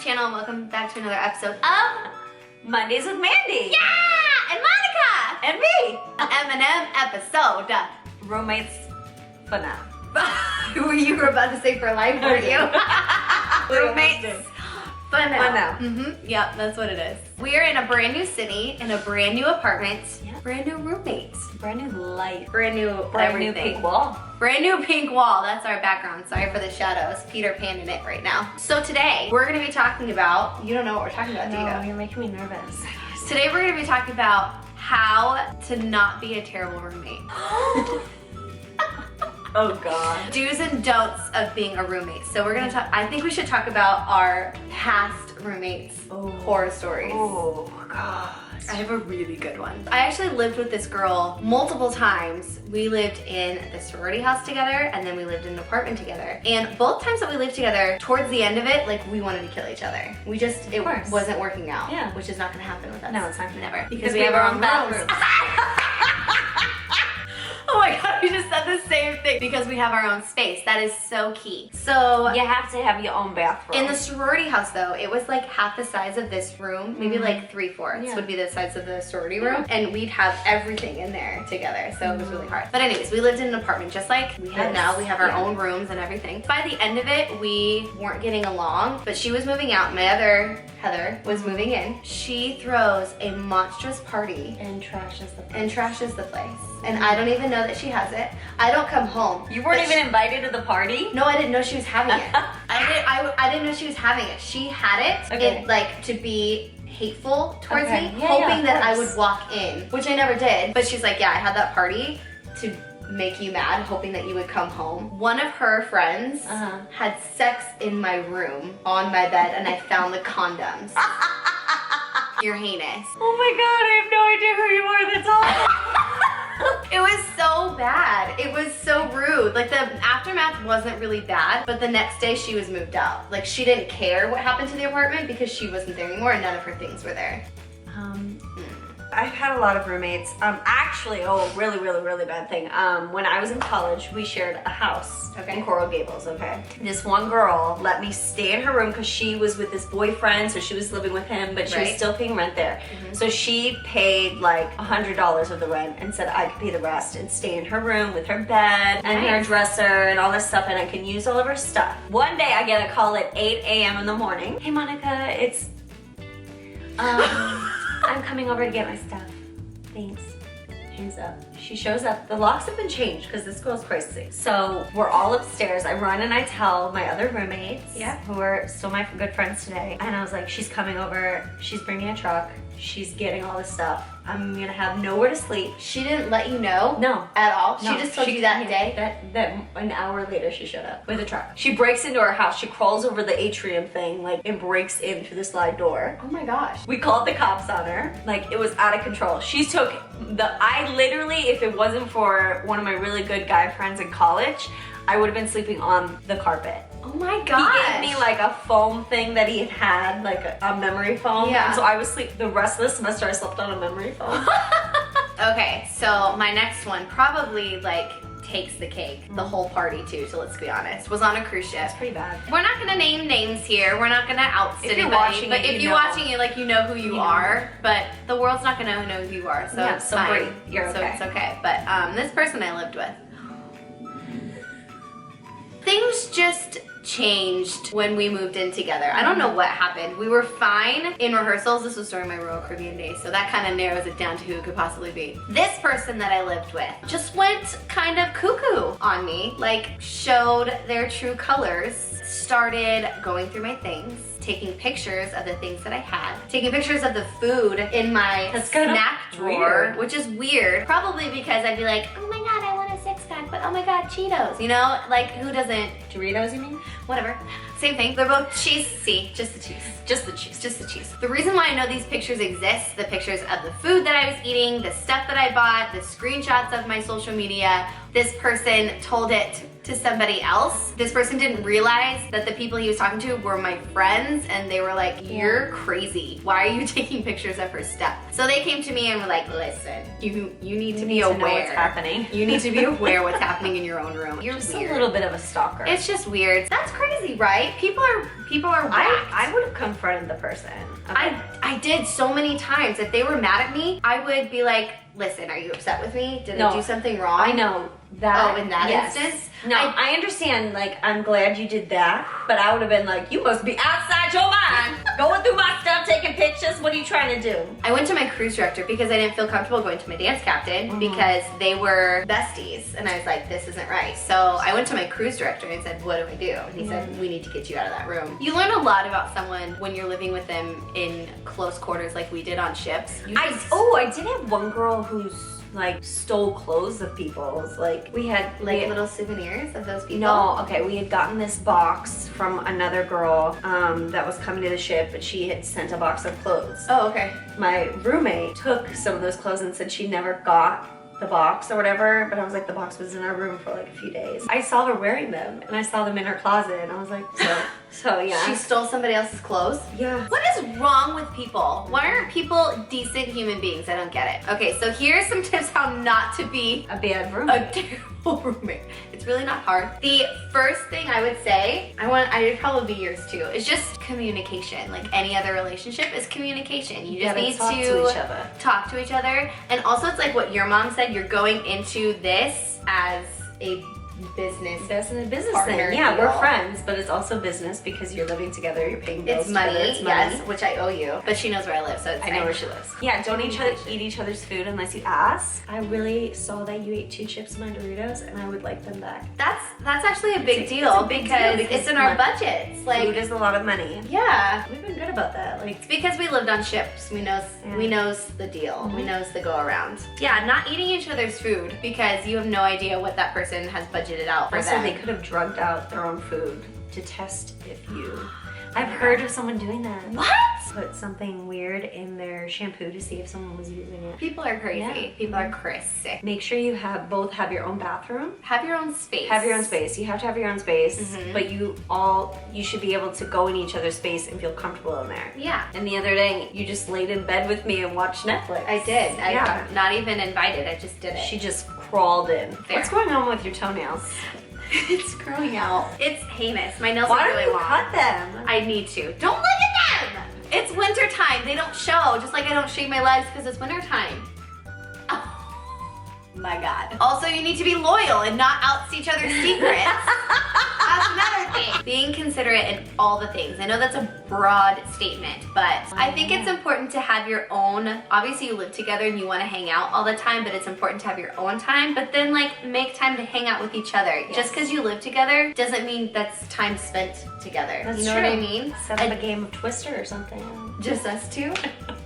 channel and welcome back to another episode of Mondays with Mandy. Yeah! And Monica! And me. An M&M episode. Roommates for now. You were about to say for life, weren't you? Roommates. Fun now. Yep, that's what it is. We are in a brand new city, in a brand new apartment, brand new roommates. Brand new light. Brand new everything. New pink wall. Brand new pink wall, that's our background. Sorry for the shadows. Peter Pan in it right now. So today, we're gonna be talking about, you don't know what we're talking about, do you? No, you're making me nervous. Today we're gonna be talking about how to not be a terrible roommate. Oh God. Do's and don'ts of being a roommate. So we're gonna talk, I think we should talk about our past roommates horror stories. Oh God. I have a really good one. I actually lived with this girl multiple times. We lived in the sorority house together and then we lived in an apartment together. And both times that we lived together, towards the end of it, like we wanted to kill each other. We just, it wasn't working out. Yeah. Which is not gonna happen with us. No, it's not. Never. Because we have our own bathrooms. Oh my God, we just said the same thing. Because we have our own space. That is so key. So you have to have your own bathroom. in the sorority house though, it was like half the size of this room, maybe like 3/4 would be the size of the sorority room. And we'd have everything in there together. So it was really hard. But anyways, we lived in an apartment just like we have now. We have our own rooms and everything. By the end of it, we weren't getting along, but she was moving out. My other Heather was moving in. She throws a monstrous party and trashes the place. And I don't even know that she has it. I don't come home. You weren't even invited to the party? No, I didn't know she was having it. I didn't know she was having it. She had it, like to be hateful towards me, hoping that I would walk in, which I never did. But she's like, yeah, I had that party to make you mad, hoping that you would come home. One of her friends had sex in my room on my bed and I found the condoms. You're heinous. Oh my God, I have no idea who you are. That's all. It was so bad. It was so rude. Like the aftermath wasn't really bad, but the next day she was moved out. Like she didn't care what happened to the apartment because she wasn't there anymore and none of her things were there. I've had a lot of roommates. Actually, really bad thing. When I was in college, we shared a house in Coral Gables, This one girl let me stay in her room because she was with this boyfriend, so she was living with him, but she was still paying rent there. So she paid like $100 of the rent and said I could pay the rest and stay in her room with her bed and her dresser and all this stuff, and I can use all of her stuff. One day I get a call at 8 a.m. in the morning. Hey Monica, it's I'm coming over to get my stuff. Thanks. Hangs up. She shows up. The locks have been changed because this girl's crazy. So we're all upstairs. I run and I tell my other roommates, who are still my good friends today. And I was like, she's coming over. She's bringing a truck. She's getting all this stuff. I'm gonna have nowhere to sleep. She didn't let you know? No. At all? She just told you that day? That an hour later she showed up with a truck. She breaks into our house. She crawls over the atrium thing, like, and breaks in through the slide door. Oh my gosh. We called the cops on her. Like, it was out of control. She took I literally, if it wasn't for one of my really good guy friends in college, I would have been sleeping on the carpet. Oh my gosh. He gave me like a foam thing that he had, like a memory foam. Yeah. And so I was the rest of the semester I slept on a memory foam. Okay, so my next one probably like takes the cake. The whole party too, so let's be honest. Was on a cruise ship. It's pretty bad. We're not gonna name names here. We're not gonna out anybody. But if you're watching it, like you know who you are. But the world's not gonna know who you are. So it's fine. You're okay. So it's okay. But this person I lived with. Things just changed when we moved in together. I don't know what happened. We were fine in rehearsals. This was during my Royal Caribbean days, so that kind of narrows it down to who it could possibly be. This person that I lived with just went kind of cuckoo on me, like showed their true colors, started going through my things, taking pictures of the things that I had, taking pictures of the food in my snack drawer, which is weird. Probably because I'd be like, oh my God, I want a six-pack, but oh my God, Cheetos. You know, like who doesn't? Doritos, you mean? Whatever. Same thing. They're both cheesy. Just the cheese. Just the cheese. Just the cheese. The reason why I know these pictures exist, the pictures of the food that I was eating, the stuff that I bought, the screenshots of my social media, this person told it to somebody else. This person didn't realize that the people he was talking to were my friends, and they were like, you're crazy. Why are you taking pictures of her step? So they came to me and were like, listen, you need to be aware. Know what's happening. You need to be aware what's happening in your own room. You're just weird. a little bit of a stalker. It's just weird. That's crazy, right? People are whacked. I would have confronted the person. Okay. I did so many times. If they were mad at me, I would be like, listen, are you upset with me? Did I do something wrong? I know that. Oh, in that instance? No, I understand, like, I'm glad you did that, but I would have been like, you must be outside your mind, going through my stuff, taking pictures, what are you trying to do? I went to my cruise director because I didn't feel comfortable going to my dance captain because they were besties, and I was like, this isn't right. So I went to my cruise director and said, what do I do? And he said, we need to get you out of that room. You learn a lot about someone when you're living with them in close quarters like we did on ships. I did have one girl who's like stole clothes of people's. Like we had little souvenirs of those people. No, okay, we had gotten this box from another girl that was coming to the ship, but she had sent a box of clothes. Oh, okay. My roommate took some of those clothes and said she never got the box or whatever, but I was like, the box was in our room for like a few days. I saw her wearing them, and I saw them in her closet, and I was like, so yeah. She stole somebody else's clothes? Yeah. What is wrong with people? Why aren't people decent human beings? I don't get it. Okay, so here's some tips how not to be a bad roommate. A terrible roommate. It's really not hard. The first thing I would say, I'd probably be yours too, is just communication. Like any other relationship is communication. You just need to talk to each other. And also it's like what your mom said, you're going into this as a business thing. Yeah, we're friends, but it's also business because you're living together, you're paying bills. It's money, it's money. Yes, which I owe you. But she knows where I live, so I know where she lives. Yeah, don't eat each other's food unless you ask. I really saw that you ate 2 chips of my Doritos, and I would like them back. That's actually a big deal because it's in our budgets. Like food is a lot of money. Yeah, we've been good about that. Like it's because we lived on ships. We knows the deal. We knows the go around. Yeah, not eating each other's food because you have no idea what that person has budgeted out for them. They could have drugged out their own food to test if you... I've heard of someone doing that. What? Put something weird in their shampoo to see if someone was using it. People are crazy. Yeah. People are crazy. Make sure you both have your own bathroom. Have your own space. Have your own space. You have to have your own space, but you should be able to go in each other's space and feel comfortable in there. Yeah. And the other day, you just laid in bed with me and watched Netflix. I did. I'm not even invited. I just did it. She just crawled in. Fair. What's going on with your toenails? It's growing out. It's heinous. My nails are really long. Why don't you cut them? I need to. Don't look at them! It's winter time. They don't show. Just like I don't shave my legs because it's winter time. Oh my God. Also, you need to be loyal and not out each other's secrets. That's another thing. Being considerate in all the things. I know that's a broad statement, but I think it's important to have your own, obviously you live together and you want to hang out all the time, but it's important to have your own time, but then like make time to hang out with each other. Yes. Just because you live together doesn't mean that's time spent together. That's you know true. What I mean? Set up a game of Twister or something. Just us two?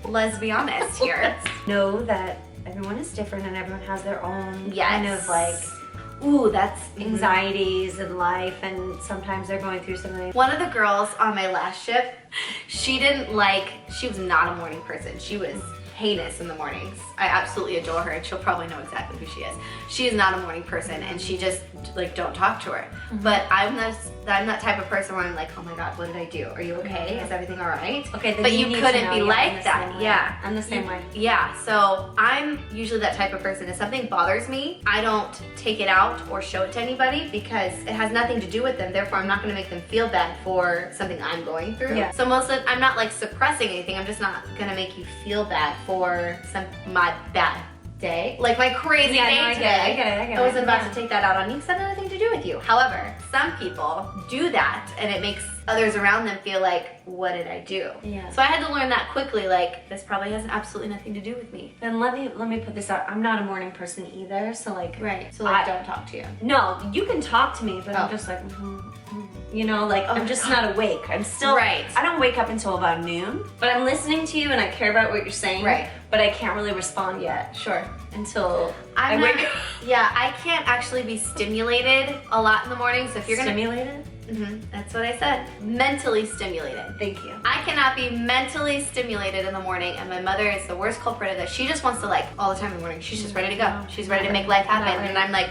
Let's be honest here. Know that everyone is different and everyone has their own kind of like anxieties in life, and sometimes they're going through something. One of the girls on my last ship, she was not a morning person. She was heinous in the mornings. I absolutely adore her, and she'll probably know exactly who she is. She is not a morning person, and she just like don't talk to her. But I'm that type of person where I'm like, oh my God, what did I do? Are you okay? Is everything all right? Okay, then but you couldn't be like that. Yeah, I'm the same way. Yeah, so I'm usually that type of person. If something bothers me, I don't take it out or show it to anybody because it has nothing to do with them. Therefore, I'm not going to make them feel bad for something I'm going through. Yeah. So I'm not like suppressing anything. I'm just not going to make you feel bad for my bad day, like my crazy day today. I get it. I wasn't about to take that out on you because it had nothing to do with you. However, some people do that and it makes others around them feel like, what did I do? Yeah. So I had to learn that quickly, like, this probably has absolutely nothing to do with me. Then let me put this out. I'm not a morning person either, so like... Right, so like don't talk to you. No, you can talk to me, but I'm just like, you know, like I'm just not awake. I'm still... Right. I don't wake up until about noon, but I'm listening to you and I care about what you're saying. Right. But I can't really respond yet. Sure. Until I wake up. Yeah, I can't actually be stimulated a lot in the morning, so if you're Stimulated? That's what I said. Mentally stimulated. Thank you. I cannot be mentally stimulated in the morning, and my mother is the worst culprit of that. She just wants to like all the time in the morning. She's just ready to go. She's ready to make life happen, and I'm like,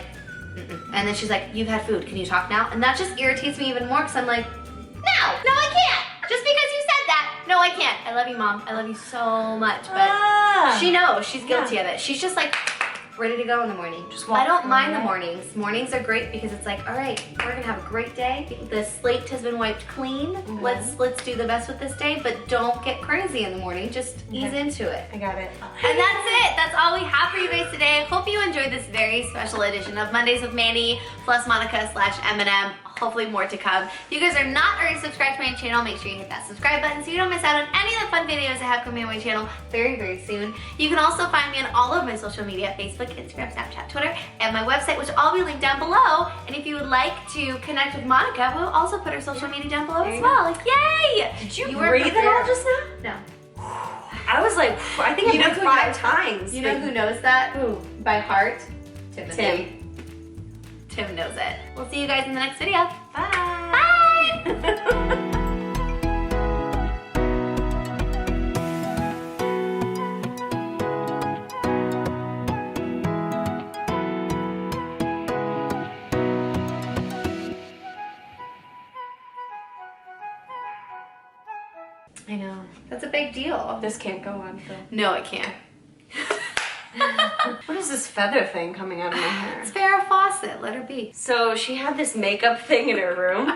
And then she's like, you've had food, can you talk now? And that just irritates me even more because I'm like, no, I can't. Just because you said that, no, I can't. I love you, Mom. I love you so much. But she knows she's guilty of it. She's just like, ready to go in the morning. I don't mind the mornings. Mornings are great because it's like, all right, we're gonna have a great day. The slate has been wiped clean. Let's do the best with this day, but don't get crazy in the morning. Just ease into it. I got it. And that's it. That's all we have for you guys today. Hope you enjoyed this very special edition of Mondays with Mandy plus Monica / Eminem. Hopefully more to come. If you guys are not already subscribed to my channel, make sure you hit that subscribe button so you don't miss out on any of the fun videos I have coming on my channel very, very soon. You can also find me on all of my social media, Facebook, Instagram, Snapchat, Twitter, and my website, which all will be linked down below. And if you would like to connect with Monica, we'll also put her social media down below as well. Yay! Did you breathe it all just now? No. I was like, I think I did 5 times. You know who knows that? Who? By heart? Tim. Tim knows it. We'll see you guys in the next video. Bye. Bye! I know. That's a big deal. This can't go on, Phil. No, it can't. What is this feather thing coming out of my hair? It's Farrah Fawcett. Let her be. So she had this makeup thing in her room,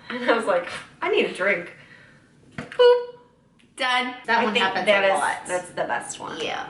and I was like, I need a drink. Boop. Done. That one happens a lot. That's the best one. Yeah.